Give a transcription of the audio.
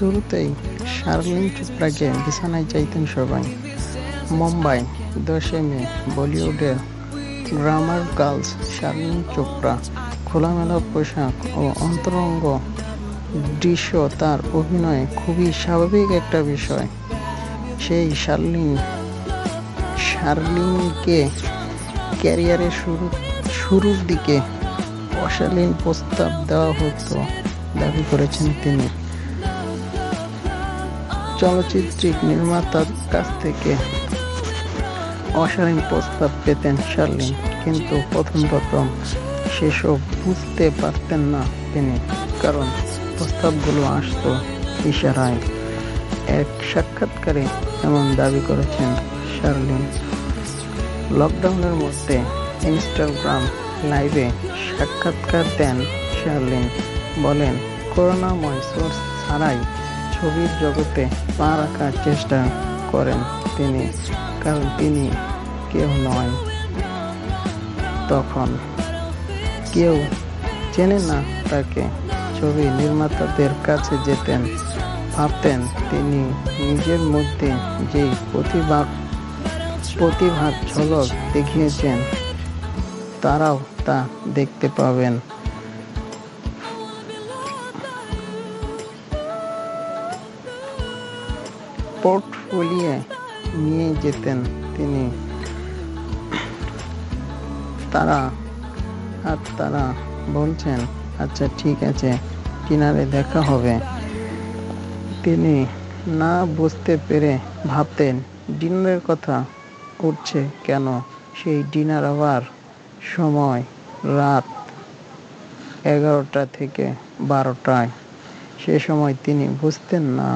শুরুতেই শার্লিন চোপড়াকে বিছানায় চাইতেন সবাই। মুম্বাই, 10 মে। বলিউডের গ্ল্যামার গার্ল শার্লিন চোপড়া খোলামেলা পোশাক ও অন্তরঙ্গ দৃশ্য তার অভিনয়ে খুবই স্বাভাবিক একটা বিষয়। সেই শার্লিনকে ক্যারিয়ারের শুরুর দিকে অশালীন প্রস্তাব দেওয়া হতো দাবি করেছেন তিনি। চলচ্চিত্র নির্মাতার কাছ থেকে অশালীন প্রস্তাব পেতেন শার্লিন, কিন্তু প্রথম সেসব বুঝতে পারতেন না তিনি, কারণ প্রস্তাবগুলো আসতো ইশারায়। এক সাক্ষাৎকারে এমন দাবি করেছেন শার্লিন। লকডাউনের মধ্যে ইনস্টাগ্রাম লাইভে সাক্ষাৎকার দেন শার্লিন। বলেন, করোনাময় সোর্স ছাড়াই ছবির জগতে পা রাখার চেষ্টা করেন তিনি, কারণ তিনি কেউ নয়। তখন কেউ চেনে না তাকে। ছবি নির্মাতাদের কাছে যেতেন, ভাবতেন তিনি নিজের মধ্যে যে প্রতিভার ঝলক দেখিয়েছেন তারাও তা দেখতে পাবেন। পোর্টফোলিও নিয়ে যেতেন তিনি। তারা বলছেন, আচ্ছা ঠিক আছে, ডিনারে দেখা হবে। তিনি না বুঝতে পেরে ভাবতেন ডিনারের কথা উঠছে কেন। সেই ডিনার আবার সময় রাত 11টা থেকে 12টায়। সে সময় তিনি বুঝতেন না।